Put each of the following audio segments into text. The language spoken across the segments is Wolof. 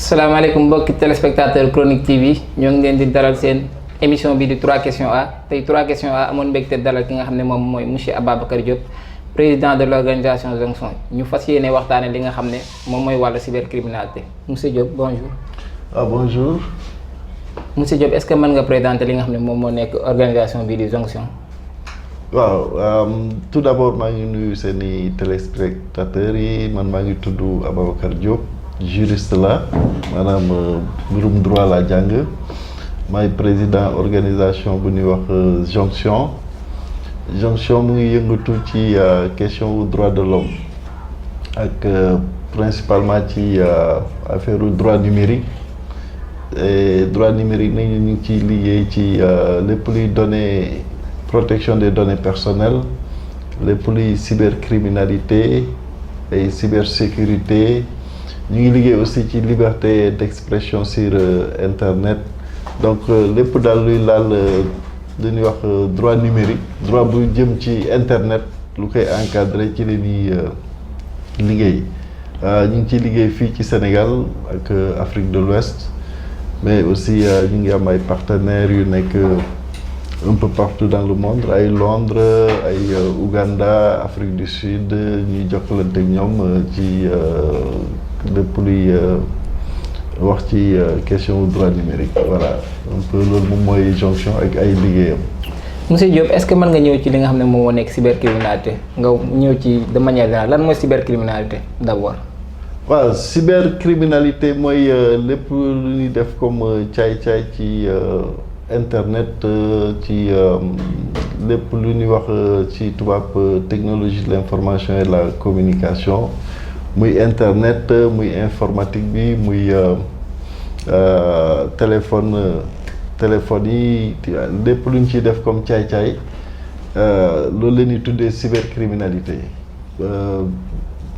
salaamaaleykum mbokki téléspectateur Chronique TV ñoo ngi leen di dalal seen émission bi di 3 questions A tey 3 questions A amoon mbégte dalal ki nga xam ne moom mooy monsieur Ababacar Diop président de l'organisation Jonction ñu fas yéene waxtaane li nga xam ne moom mooy wàllu cybercriminalité monsieur Diop bonjour. Bonjour. monsieur Diop est-ce que mën nga présenter li nga xam ne moom moo nekk organisation bi di Jonction. waaw tout d'abord maa ngi nuyu seeni téléspectateurs yi man maa ngi tudd Ababacar Diop juriste la maanaam mbirum droit la jàng maay président organisation bu ñuy wax Jonction. Jonction mu ngi yëngatu ci question wu droit de l'homme ak principalement ci affaire droit numérique et droit numérique nañu ñu ngi ciy liggéey ci lépp luy données protection des données personnelles lépp luy cybercriminalité et cybersécurité ñu ngi liggéey aussi ci liberté d'expression sur internet donc lépp daal luy laal li ñuy wax droit numérique droit bu jëm ci internet lu koy encadré ci la ñuy liggéey ñu ngi ciy liggéey fii ci Sénégal ak Afrique de l'Ouest mais aussi ñu ngi am ay partenaires yu nekk un peu partout dans le monde ay Londres ay Ouganda Afrique du Sud ñuy jokkalante ak ñoom ci lépp luy wax ci question droit numérique voilà un peu loolu moom mooy Jonction ak ay liggéeyam. monsieur Diop est-ce que mën nga ñëw ci li nga xam ne moom moo nekk cybercriminalité nga ñëw ci de manière générale lan mooy cybercriminalité d'abord. waaw cybercriminalité mooy lépp lu ñuy def comme caay-caay ci internet ci lépp lu ñuy wax ci tubaab technologie de l'information et de la communication muy internet muy informatique bi muy téléphone yi lépp lu ñu ciy def comme caay-caay loolu la ñuy tuddee cybercriminalité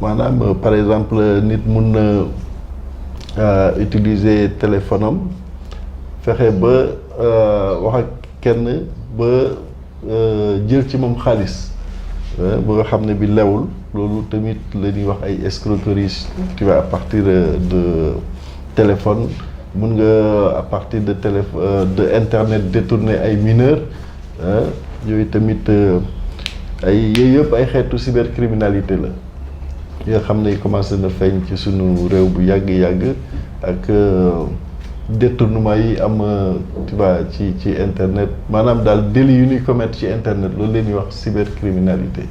maanaam par exemple nit mun na utiliser téléphone am fexe ba wax ak kenn ba jël ci moom xaalis ba nga xam ne bi lewul loolu tamit la ñuy wax ay escroqueries tu vois à partir de téléphone mun nga à partir de de internet détourner ay mineurs yooyu tamit ay yooyu yëpp ay xeetu cybercriminalité la yoo xam ne commencé na feeñ ci sunu réew bu yàgg-yàgg ak détournement yi am tu vois ci internet maanaam daal délit yu ñuy commettre ci internet loolu la ñuy wax cybercriminalité.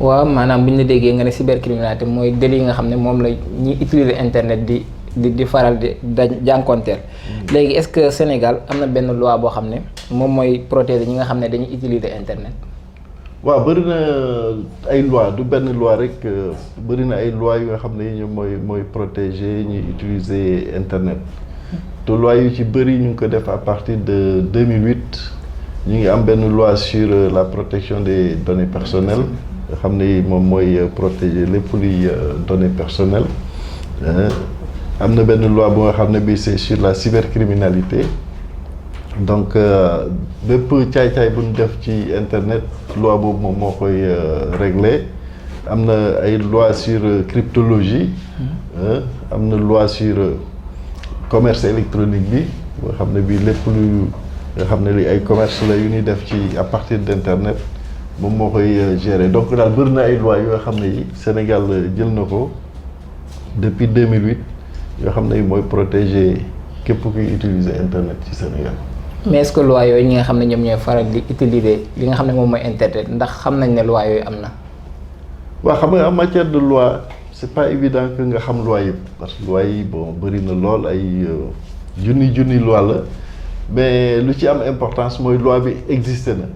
waaw maanaam bu ñu la déggee nga ne cybercriminalité mooy délit yi nga xam ne moom la ñuy utiliser internet di faral di jànkonteel. léegi est-ce que Sénégal am na benn loi boo xam ne moom mooy protéger ñi nga xam ne dañuy utiliser internet. waaw bëri na ay loi du benn loi rek bëri na ay loi yu nga xam ne ñoom mooy protéger ñuy utiliser internet. te loi yu ci bëri ñu ngi ko def à partir de 2008 ñu ngi am benn loi sur la protection des données personnelles nga xam ne moom mooy protéger lépp luy données personnelles am na benn loi bu nga xam ne bi c'est sur la cybercriminalité donc bépp caay-caay bu ñu def ci internet loi boobu moom moo koy régler am na ay loi sur cryptologie am na loi sur commerce électronique bi nga xam ne bii lépp lu nga xam ne li ay commerce la yu ñuy def ci à partir d'internet moom moo koy gérer donc daal bëri na ay lois yoo xam ne yi Sénégal jël na ko depuis 2008 yoo xam ne mooy protéger képp kuy utiliser internet ci Sénégal. mais est-ce que loi yooyu ñi nga xam ne ñoom ñooy faral di utiliser li nga xam ne moom mooy internet ndax xam nañ ne loi yooyu am na. waaw xam nga en matière de loi. c'est pas évident que nga xam loi yëpp parce que loi yi bon bëri na lool ay junni loi la mais lu ci am importance mooy loi bi existé na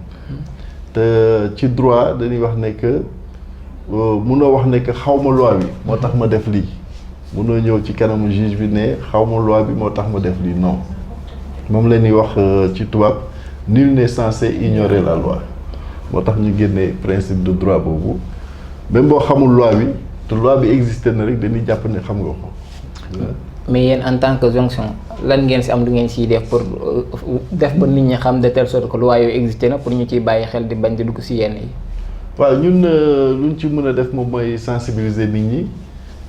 te ci droit dañuy wax ne que munoo wax ne que xaw ma loi bi moo tax ma def lii munoo ñëw ci kanamu juge bi ne xaw ma loi bi moo tax ma def lii non moom la ñuy wax ci tubaab nul n'est censé ignorer la loi moo tax ñu génnee principe de droit boobu même boo xamul loi bi. te loi bi existé na rek dañuy jàpp ne xam nga ko. mais yéen en tant que Jonction lan ngeen ci am lu ngeen ciy def pour def ba nit ñi xam de telle sorte que loi yooyu existé na pour ñu ciy bàyyi xel di bañ di dugg ci yenn yi. waaw ñun luñ ci mën a def moom mooy sensibiliser nit ñi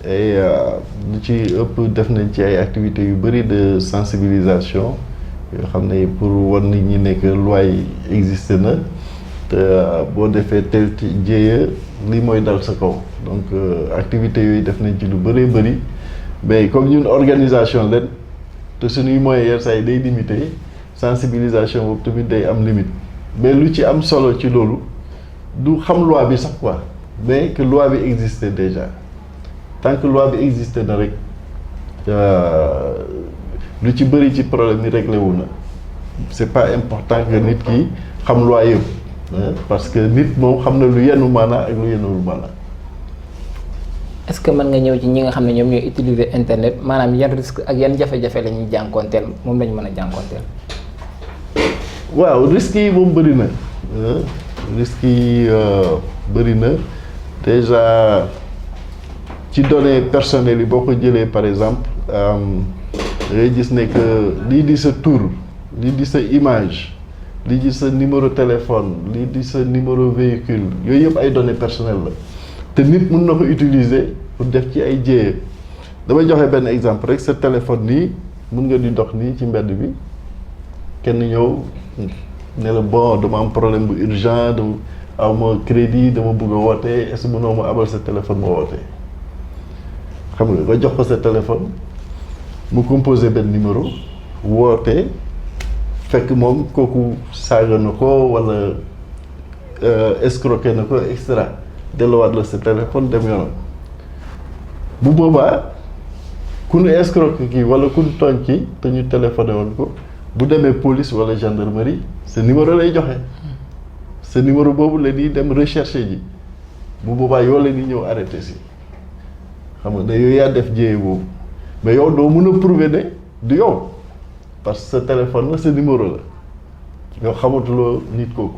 et lu ci ëpp def nañ ci ay activités yu bëri de sensibilisation yoo xam ne pour wan nit ñi ne que loi yi existé na te boo defee tel ci jéeya lii mooy dal sa kaw donc activités yooyu def nañ ci lu bëree bëri mais comme ñun organisation leen te suñuy moyens yenn saa yi day limité sensibilisation boobu tamit day am limite mais lu ci am solo ci loolu du xam loi bi sax quoi mais que loi bi existait déjà tant que loi bi existé na rek lu ci bëri ci problème yi réglé wu na c'est pas important que nit ki xam loi yëpp parce que nit moom xam na lu yenu maanaa ak lu yenuwul maanaa. est-ce que mën nga ñëw ci ñi nga xam ne ñoom ñooy utiliser internet maanaam yan risque ak yan jafe-jafe la ñuy jànkoonteel moom la ñu mën a jànkoonteel. waaw risques yi moom bëri na risques yi bëri na déjà ci données personnelles yi boo ko jëlee par exemple da ngay gis ne que lii di sa tur lii di sa image lii di sa numéro téléphone lii di sa numéro véhicule yooyu yëpp ay données personnelles la te nit mun na ko utiliser pour def ci ay jéye damay joxe benn exemple rek sa téléphone nii mun nga di dox nii ci mbedd bi kenn ñëw ne la bon dama am problème bu urgent dama aw ma crédit dama bëgg a woote est-ce que mënoo ma abal sa téléphone ma woote xam nga jox ko sa téléphone mu composé benn numéro woote fekk moom kooku saaga na ko wala escroqué na ko et cetera delluwaat la sa téléphone dem yoonam bu boobaa ku nu escroqué kii wala ku nu tooñ kii te ñu téléphoné woon ko bu demee police wala gendarmerie sa numéro lay joxe sa numéro boobu la ñuy dem recherche ji bu boobaa yoo la ñuy ñëw arrêté si xam nga ne yow yaa def jéye boobu mais yow doo mën a prouver ne du yow parce que sa téléphone la sa numéro la yow xamatuloo nit kooku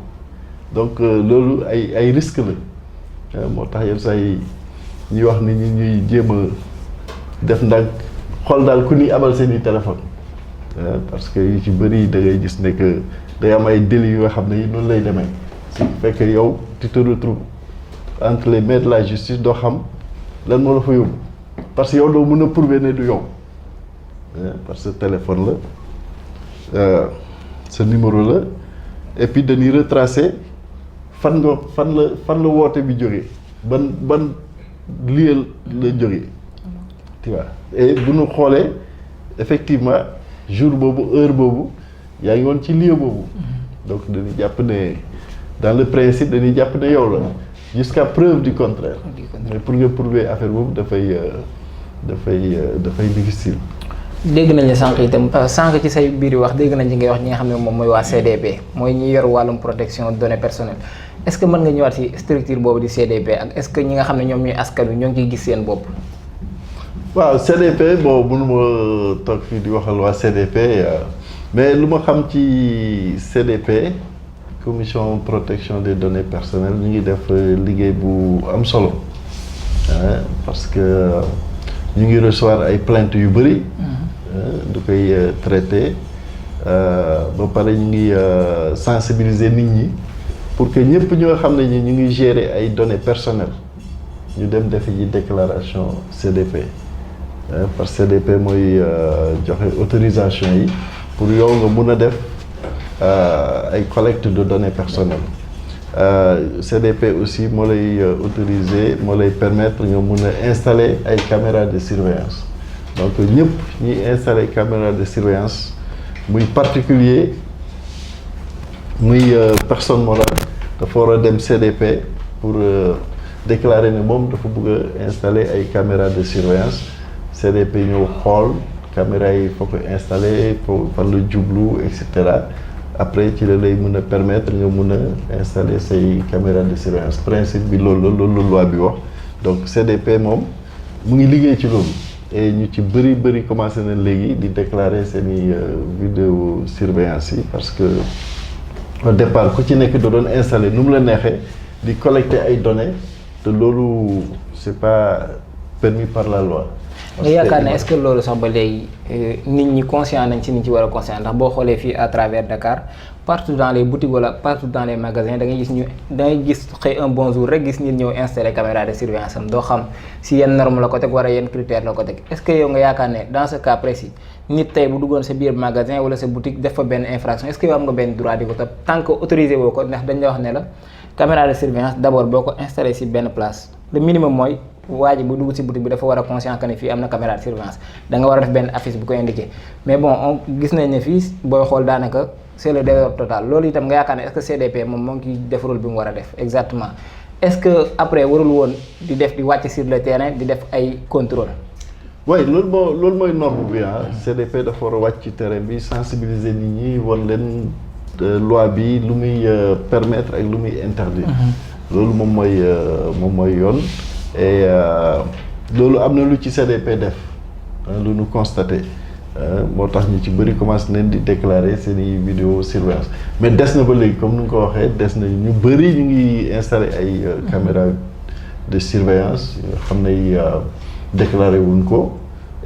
donc loolu ay risque la moo tax yenn saa yi ñuy wax ni ñuy jéem a def ndànk xool daal ku ñuy abal seen i téléphone parce que yu ci bëri da ngay gis ne que day am ay délits yoo xam ne yi noonu lay demee su fekkee yow tu te retrouves entre les mains de la justice doo xam lan moo la fa yóbbu parce que yow doo mën a prouver ne du yow parce que téléphone la sa numéro la et puis dañuy retracer fan la woote bi jógee ban lieu la jógee tu vois et bu ñu xoolee effectivement jour boobu heure boobu yaa ngi woon ci lieu boobu donc dañuy jàpp ne dans le principe dañuy jàpp ne yow la jusqu'à preuve du contraire mais pour nga prouver affaire boobu dafay difficile. dégg nañ la sànq itam sànq ci say biir wax dégg nañ ci ngay wax ñi nga xam ne moom mooy waa CDP mooy ñi yor wàllum protection données personnelles est-ce que mën nga ñëwaat ci structure boobu di CDP ak est-ce que ñi nga xam ne ñoom ñooy askan wi ñoo ngi ciy gis seen bopp. waaw CDP bon mënuma toog fii di waxal waa CDP mais lu ma xam ci CDP commission protection des données personnelles ñu ngi def liggéey bu am solo parce que ñu ngi recevoir ay plaintes yu bëri. du koy traité ba pare ñu ngi sensibiliser nit ñi pour que ñëpp ñoo xam ne ñu ngi gérer ay données personnelles ñu dem defi ji déclaration CDP. parce que CDP mooy joxe autorisation yi pour yow nga mun a def ay collecte de données personnelles CDP aussi moo lay autoriser moo lay permettre nga mun a installer ay caméras de surveillance donc ñëpp ñuy installer caméra de surveillance muy particulier muy personne morale dafa war a dem CDP pour déclarer ne moom dafa bëgg a installer ay caméras de surveillance CDP ñëw xool caméra yi foo ko installé fan la jublu et cetera après ci la lay mën a permettre nga mën a installer say caméra de surveillance principe bi loolu loi bi wax donc CDP moom mu ngi liggéey ci loolu et ñu ci bëri commencé na léegi di déclarer seeni vidéo surveillance yi parce que au départ ku ci nekk da doon installer nu mu la neexee di collecter ay données te loolu c'est pas permis par la loi. nga yaakaar ne est-ce que loolu sax ba léegi nit ñi conscient nañ ci nit ci war a conscient ndax boo xoolee fii à travers Dakar partout dans les boutiques wala partout dans les magasins da ngay gis xëy un bon jour rek gis nit ñëw installer caméra de surveillance am doo xam si yenn norme la ko teg wala yenn critère la ko teg est-ce que yow nga yaakaar ne dans ce cas précis nit tey bu duggoon sa biir magasin wala sa boutique def fa benn infraction est-ce que yow am nga benn droit di ko topp tant que autorisé woo ko ndax dañ la wax ne la caméra de surveillance d'abord boo ko installé si benn place le minimum mooy waa ji bu dugg si boutique bi dafa war a conscient que ne fii am na caméra de surveillance da nga war a def benn affiche bu koy indiqué mais bon gis nañ ne fii booy xool daanaka c'est le désordre total loolu itam nga yaakaar ne est-ce que CDP moom moo ngi ciy def rôle bi mu war a def exactement est-ce que après warul woon di wàcc sur le terrain di def ay contrôle. oui loolu mooy norme bi CDP dafa war a wàcc ci terrain bi sensibiliser nit ñi wan leen loi bi lu muy permettre ak lu muy interdire. loolu moom mooy yoon. et loolu am na lu ci CDP def lu ñu constaté moo tax ñu ci bëri commencé nañ di déclarer seeni vidéo surveillance mais des na ba léegi comme ni nga ko waxee des na ñu bëri ñu ngi installé ay caméra de surveillance yoo xam ne déclaré wuñ ko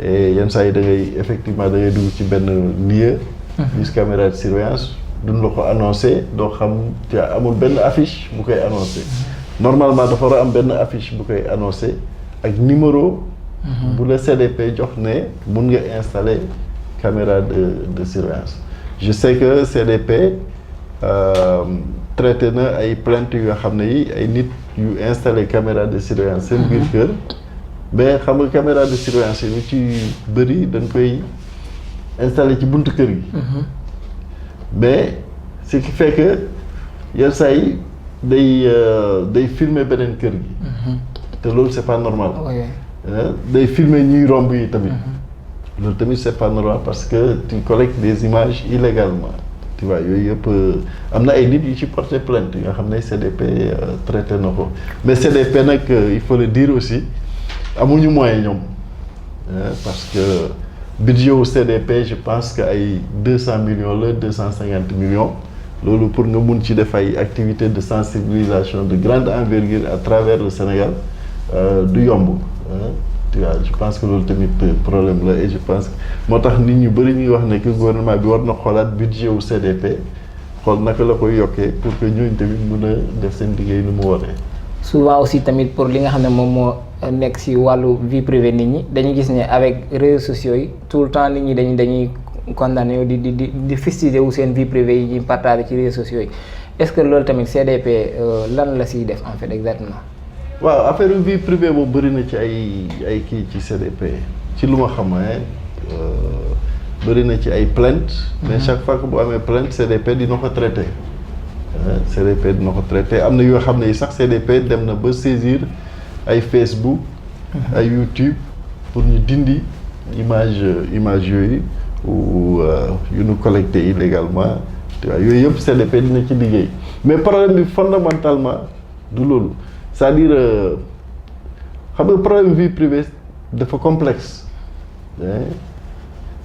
et yenn saa yi da ngay effectivement da ngay dugg ci benn lieu gis caméra de surveillance duñ la ko annoncé doo xam te amul benn affiche bu koy annoncé normalement dafa war a am benn affiche bu koy annoncé ak numéro bu la CDP jox ne mun nga installer caméra de surveillance je sais que CDP traité na ay plaintes yoo xam ne yi ay nit yu installé caméra de surveillance seen biir kër mais xam nga caméra de surveillance yi lu ci bëri dañ koy installé ci buntu kër gi mais ce qui fait que yenn saa yi day filmer beneen kër gi te loolu c'est pas normal day filmer ñuy romb yi tamit loolu tamit c'est pas normal parce que tu collectes des images illégalement tu vois yooyu yëpp am na ay nit yu ci porter plainte nga xam ne CDP traité na ko mais CDP nag il faut le dire aussi amuñu moyen ñoom parce que budget wu CDP je pense que ay 200 millions la 250 millions loolu pour nga mun ci def ay activités de sensibilisation de grande envergure à travers le Sénégal du yomb tu vois je pense que loolu tamit problème la et je pense que moo tax nit ñu bëri ñuy wax ne que gouvernement bi war na xoolaat budget wu CDP xool naka la koy yokkee pour que ñooñu tamit mun a def seen liggéey nu mu waree. souvent aussi tamit pour li nga xam ne moom moo nekk ci wàllu vie privée nit ñi dañuy gis ne avec réseaux sociaux yi tout le temps nit ñi dañuy condamné yow di fustiger wu seen vie privée yi ñuy partager ci réseaux sociaux yi est-ce que loolu tamit CDP lan la siy def en fait exactement. waaw affaire vie privée boobu bëri na ci ay kii ci CDP ci lu ma xam bëri na ci ay plainte mais chaque fois que bu amee plainte CDP dina ko traité CDP dina ko traité am na yoo xam ne sax CDP dem na ba saisir ay Facebook ay YouTube pour ñu dindi image yooyu ou yu ñu collecté illégalement tu vois yooyu yëpp CDP dina ci liggéey mais problème bi fondamentalement du loolu c'est-à-dire xam nga problème vie privée dafa complexe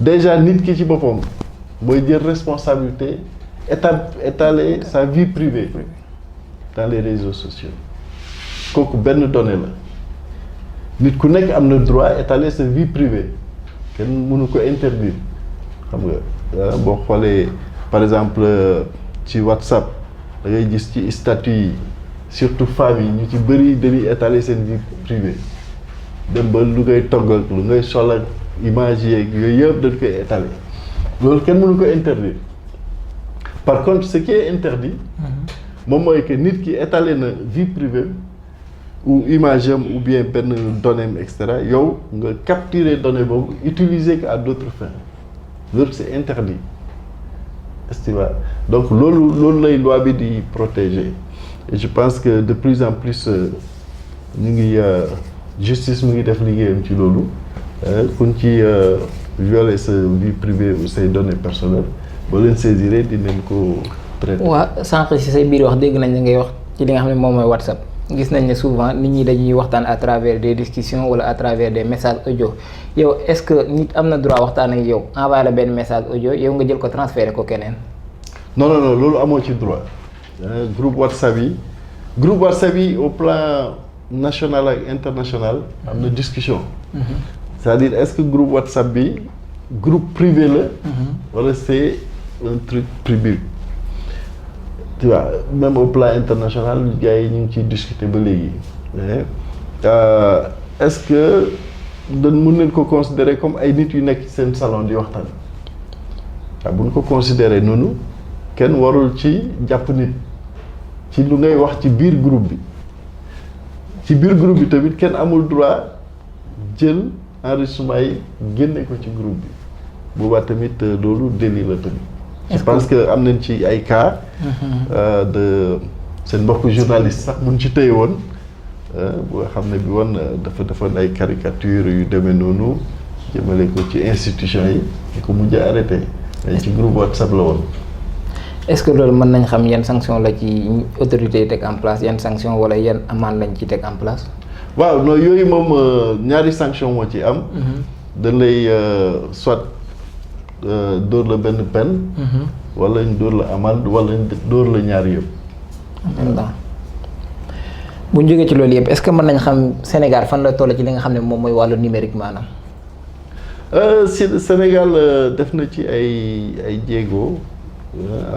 déjà nit ki ci boppam mooy jël responsabilité étaler sa vie privée dans les réseaux sociaux kooku benn donnée la nit ku nekk am na droit étaler sa vie privée kenn mënu ko interdire xam nga boo xoolee par exemple ci WhatsApp da ngay gis ci statut yi surtout femmes yi ñu ci bëri dañuy étaler seen vie privée dem ba lu ngay togg ak lu ngay sol ak image yeeg yooyu yëpp dañ koy étaler loolu kenn mënu ko interdire par contre ce qui est interdit moom mooy que nit ki étaler na vie privée ou image am ou bien benn donnée am et cetera yow nga capturer donnée boobu utiliser ko à d'autres fins loolu c'est interdit est-ce que tu vois donc loolu lay loi bi di protéger et je pense que de plus en plus ñu ngi justice mu ngi def liggéeyam ci loolu kuñ ci violer sa vie privée ou say données personnelles boo leen saisiré dinañ ko traiter. waaw sànq ci say biir wax dégg nañ la ngay wax ci li nga xam ne moom mooy WhatsApp gis nañ ne souvent nit ñi dañuy waxtaan à travers des discussions wala à travers des messages audio yow est-ce que nit am na droit waxtaan ak yow envoyer la benn message audio yow nga jël ko transférer ko keneen. non loolu amoo ci droit groupe WhatsApp yi au plan national ak international am na discussion c'est-à-dire est-ce que groupe WhatsApp bi groupe privé la wala c'est un truc public. Tu vois, même au plan international gars yi ñu ngi ciy discuter ba léegi est-ce que dañ mën nañ ko considérer comme ay nit yu nekk ci seen salon di waxtaan waaw bu ñu ko considérer noonu kenn warul ci jàpp nit ci lu ngay wax ci biir groupe bi tamit kenn amul droit jël enregistrement yi génne ko ci groupe bi boobaa tamit loolu délit la tamit. je pense que am nañ ci ay cas de seen mbokku journaliste sax buñ ci téye woon boo xam ne bi woon dafa defoon ay caricature yu demee noonu jëmale ko ci institution yi di ko mujj arrêté mais ci groupe WhatsApp la woon. est-ce que loolu mën nañ xam yan sanction la ci autorité yi teg en place yan sanction wala yan amende lañ ci teg en place. waaw non yooyu moom ñaari sanction moo ci am. dañ lay soit dóor la benn peine. wala ñu dóor la amende wala ñu dóor la ñaari yëpp. bu ñu jógee ci loolu yëpp est-ce que mën nañ xam Sénégal fan la toll ci li nga xam ne moom mooy wàllu numérique maanaam. Sénégal def na ci ay jéego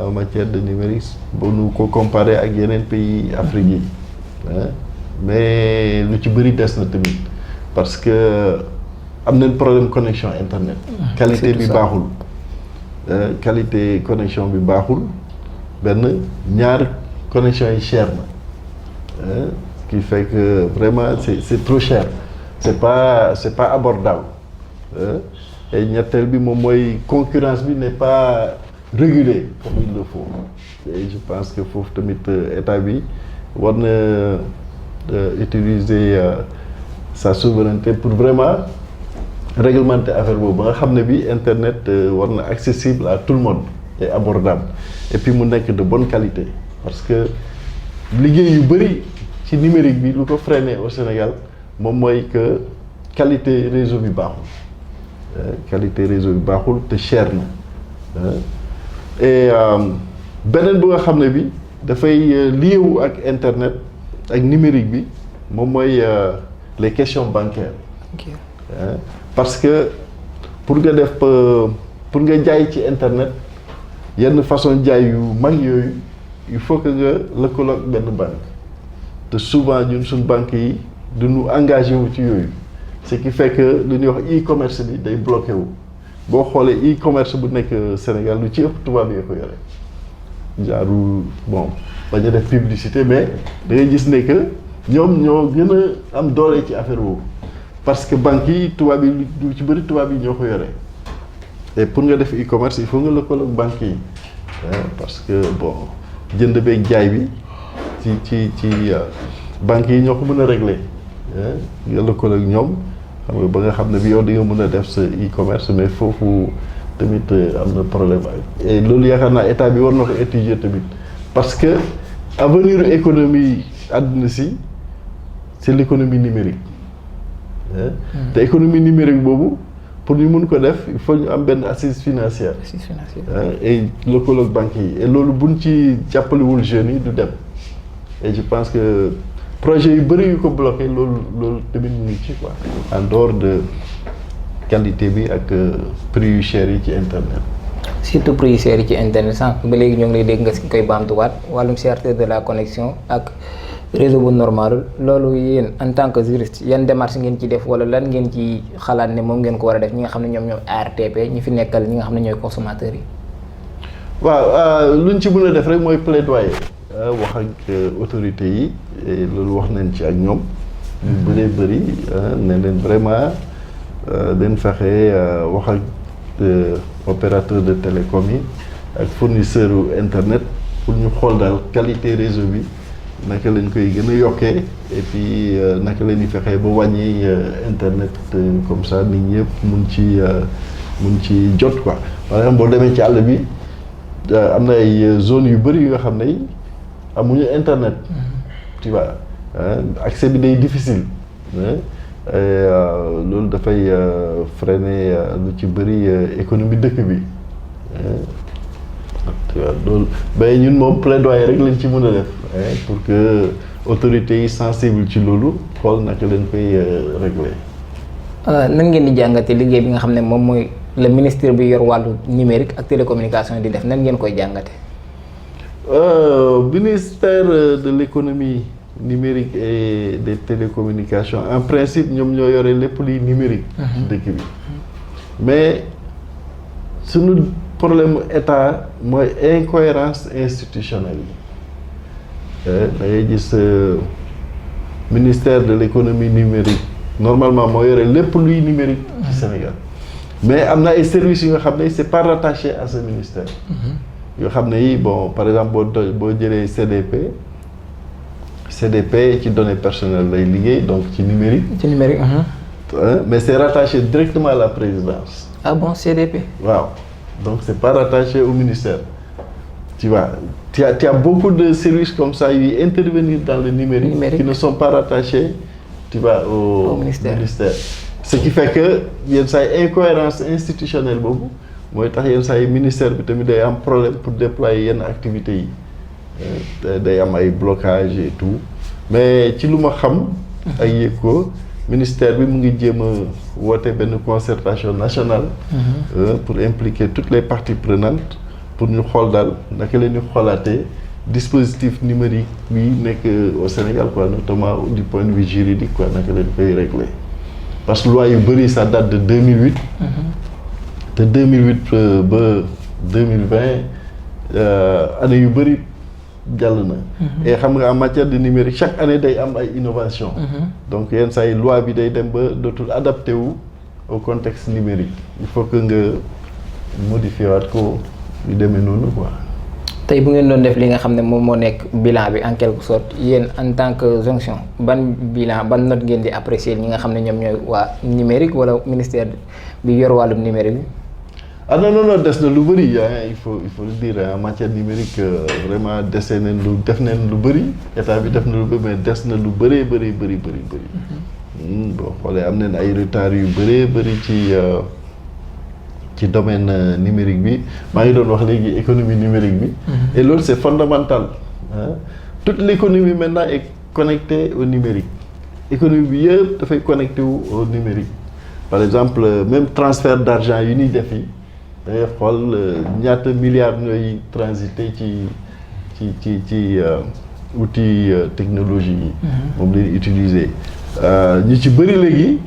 en matière de numérique bu nu ko comparer ak yeneen pays Afrique yi mais lu ci bëri des na tamit parce que am nañ problème connexion internet. qualité bi baaxul. qualité connexion bi baaxul benn ñaar connexion yi cher na ce qui fait que vraiment c'est trop cher c'est pas abordable et ñetteel bi moom mooy concurrence bi n'est pas régulée comme il le faut et je pense que foofu tamit état bi war na utiliser sa souveraineté pour vraiment réglementer affaire boobu ba nga xam ne bi internet war na accessible à tout le monde et abordable et puis mu nekk de bonne qualité parce que liggéey yu bëri ci numérique bi lu ko freiner au Sénégal moom mooy que qualité réseau bi baaxul te cher na et beneen bu nga xam ne bi dafay lié wu ak internet ak numérique bi moom mooy les questions bancaires. Okay. Parce que pour nga jaay ci internet yenn façon jaay yu mag yooyu il faut que nga lëkkaloo ak benn banque te souvent ñun suñ banque yi duñu engagé wu ci yooyu ce qui fait que lu ñuy wax e-commerce bi day bloqué wu boo xoolee e-commerce bu nekk Sénégal lu ci ëpp tubaab yi ko yore genre bon bañ a def publicité mais da ngay gis ne que ñoom ñoo gën a am doole ci affaire boobu parce que banques yi tubaab yi lu ci bëri tubaab yi ñoo ko yore et pour nga def e-commerce il faut nga lëkkaloo ak banques yi parce que bon jënd beeg jaay bi ci banques yi ñoo ko mën a régler nga lëkkaloo ak ñoom xam nga ba nga xam ne bi yow di nga mën a def sa e-commerce mais foofu tamit am na problème et loolu yaakaar naa état bi war na ko étudier tamit parce que avenir économie àdduna si c'est l'économie numérique te économie numérique boobu pour ñu mën ko def il faut ñu am benn assise financière et lëkkaloo ak banques yi et loolu buñ ci jàppalewul jeunes yi du dem et je pense que projet yu bëri yu ko bloqué loolu tamit mu ngi ci quoi en dehors de qualité bi ak prix yu cher yi ci internet. surtout prix yu cher yi ci internet sànq ba léegi ñoo ngi lay dégg nga si koy baamtuwaat wàllum cherté de la connexion ak réseau bu normal loolu yéen en tant que juriste yan démarche ngeen ci def wala lan ngeen ci xalaat ne moom ngeen ko war a def ñi nga xam ne ñoom ARTP ñi fi nekkal ñi nga xam ne ñooy consommateurs yi. waaw luñ ci mën a def rek mooy plaidoyer wax ak autorités yi loolu wax nañ ci ak ñoom. ñu bëree bëri ne leen vraiment dañ fexe wax ak opérateur de télécom yi ak fournisseur internet pour ñu xool daal qualité réseau bi. naka lañ koy gën a yokkee et puis naka la ñuy fexee ba wàññi internet comme ça nit ñëpp mun ci jot quoi par exemple boo demee ci àll bi am na ay zones yu bëri yu nga xam ne amuñu internet tu vois accès bi day difficile loolu dafay freiner lu ci bëri économie dëkk bi loolu mais ñun moom plaidoyer rek lañ ci mën a def pour que autorités yi sensible ci loolu xool naka leen koy régler. nan ngeen di jàngate liggéey bi nga xam ne moom mooy le ministère bi yor wàllu numérique ak télécommunication di def nan ngeen koy jàngate. Ministère de l'économie numérique et des télécommunications en principe ñoom ñoo yore lépp luy numérique. ci dëkk bi mais suñu problème état mooy incohérence institutionnelle yi da ngay gis ministère de l'économie numérique normalement moo yore lépp luy numérique ci Sénégal mais am na ay services yu nga xam ne c'est pas rattaché à ce ministère. yoo xam ne yi bon par exemple boo jëlee CDP ci données personnelles lay liggéey donc ci numérique. ci numérique. Mais c'est rattaché directement à la présidence. Ah bon, CDP. Waaw donc c'est pas rattaché au ministère. Tu vois, tu as beaucoup de services comme ça qui intervenir dans le numérique qui ne sont pas rattachés, tu vois, au ministère. Ce qui fait que yenn saa yi incohérence institutionnelle boobu mooy tax yenn saa yi ministère bi tamit day am problème pour déployer yenn activités yi day am ay blocage et tout mais ci lu ma xam ay yëg ko ministère bi mu ngi jéem a woote benn concertation nationale pour impliquer toutes les parties prenantes pour ñu xool daal naka la ñu xoolaatee dispositif numérique bi nekk au Sénégal quoi notamment du point de vue juridique quoi naka la ñu koy régler parce que loi yu bëri ça date de 2008 te 2008 ba 2020 année yu bëri jàll na et xam nga en matière de numérique chaque année day am ay innovation donc yenn saa yi loi bi day dem ba dootul adapté wu au contexte numérique il faut que nga modifier waat ko yu demee noonu quoi. tey bu ngeen doon def li nga xam ne moom moo nekk bilan bi en quelque sorte yéen en tant que jonction ban bilan ban note ngeen di apprécier ñi nga xam ne ñoom ñooy waa numérique wala ministère bi yor wàllum numérique bi. Ah non des na lu bëri il faut le dire en matière numérique vraiment dese nañ def nañ lu bëri état bi def na lu bëri mais des na lu bëri boo xoolee am nañ ay retard yu bëri ci domaine numérique bi maa ngi doon wax léegi économie numérique bi et loolu c'est fondamental toute l'économie maintenant est connectée au numérique économie bi yëpp dafay connecté wu au numérique par exemple même transfert d'argent yu ñuy def yi da ngay xool ñaata milliards ñooy transité ci outils technologie yi moom leen utiliser ñu ci bëri léegi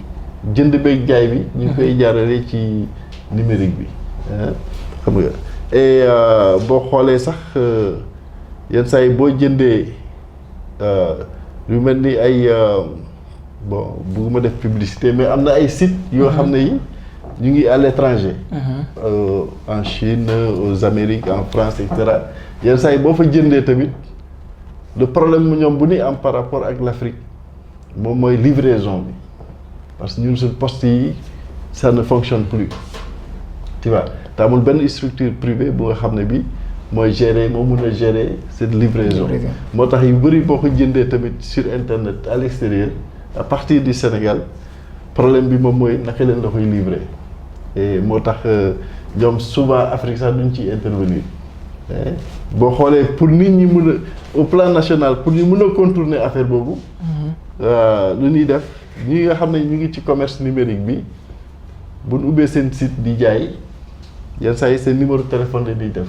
jënd beeg jaay bi ñu ngi koy jaarale ci numérique bi xam nga et boo xoolee sax yenn saa yi boo jëndee lu mel ni ay bon bugguma def publicité mais am na ay sites yoo xam ne yi ñu ngi à l'étranger en Chine aux Amériques en France et cetera yenn saa yi boo fa jëndee tamit le problème mu ñoom bu ñuy am par rapport ak l'Afrique moom mooy livraison bi parce que ñun suñ poste yi ça ne fonctionne plus tu vois te amul benn structure privée bu nga xam ne bi mooy gérer moo mun a gérer cette livraison moo tax yu bëri boo ko jëndee tamit sur internet à l'extérieur à partir du Sénégal problème bi moom mooy naka leen la koy livrer et moo tax ñoom souvent Afrique sax duñ ciy intervenir boo xoolee pour nit ñi mun a au plan national pour ñu mun a contourner affaire boobu lu ñuy def ñi nga xam ne ñu ngi ci commerce numérique bi bu ñu ubbee seen site di jaay yenn saa yi seen numéro téléphone la ñuy def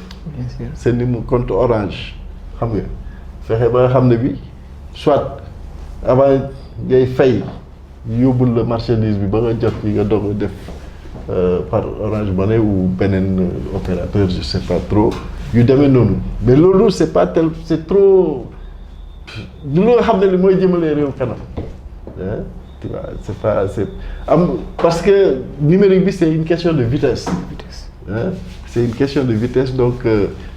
seen numéro compte Orange xam nga fexe ba nga xam ne bi soit avant ngay fay yóbbul la marchandise bi ba nga jot yi nga doog a def par Orange Money ou beneen opérateur je sais pas trop yu demee noonu mais loolu c'est pas tel c'est trop du loo xam ne li mooy jëmalee réew kanam tu vois c'est pas c'est am parce que numérique bi c'est une question de vitesse c'est une question de vitesse donc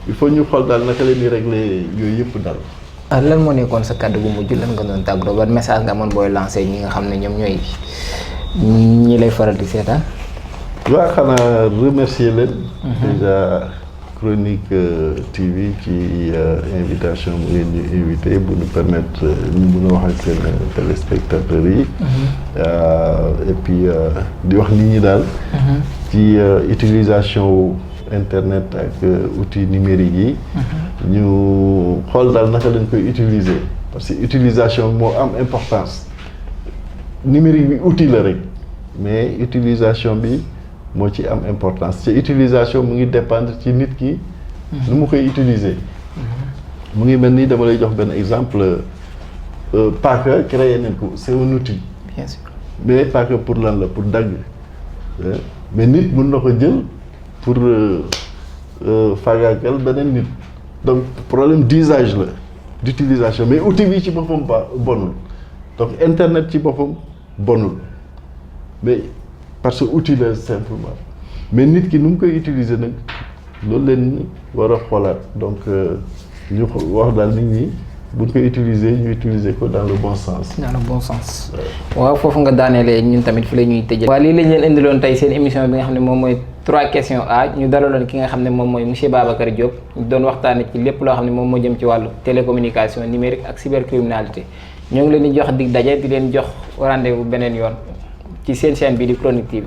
il faut ñu xool daal naka leen di régler yooyu yëpp daal. lan moo nekkoon sa kàddu bu mujj lan nga doon tàggatoo ban message nga amoon booy lancer ñi nga xam ne ñoom ñooy ñi lay faral di seetaan. waaw xanaa remercier leen. déjà Chronique TV ci invitation bu ngeen ñu invité bu ñu permettre ñu mun a wax ak seen téléspectateurs yi. Et puis di wax nit ñi daal. ci utilisation internet ak outils numériques yi. ñu xool daal naka lañ koy utiliser parce que utilisation moo am importance numérique bi outil la rek mais utilisation bi moo ci am importance ci utilisation mu ngi dépendre ci nit ki nu mu koy utiliser mu ngi mel ni dama lay jox benn exemple paaka créé nañ ko c'est un outil bien sûr mais paaka pour lan la pour dagg mais nit mën na ko jël pour faagaagal beneen nit donc problème d'usage la d'utilisation mais outil bi ci boppam bonul donc internet ci boppam bonul mais parce que outil la simplement mais nit ki nu mu koy utiliser nag loolu leen war a xoolaat donc ñu wax daal nit ñi buñ koy utiliser ñu utiliser ko dans le bon sens. dans le bon sens. waaw foofu nga daanelee ñun tamit fi la ñuy tëjee. waaw lii lañ leen indiloon tey seen émission bi nga xam ne moom mooy 3 questions A ñu dalaloon ki nga xam ne moom mooy monsieur Babacar Diop ñu doon waxtaanee ci lépp loo xam ne moom moo jëm ci wàllu télécommunication numérique ak cybercriminalité ñoo ngi leen di jox dig daje di leen jox rendez-vous beneen yoon ci seen chaîne bi di Chronique TV.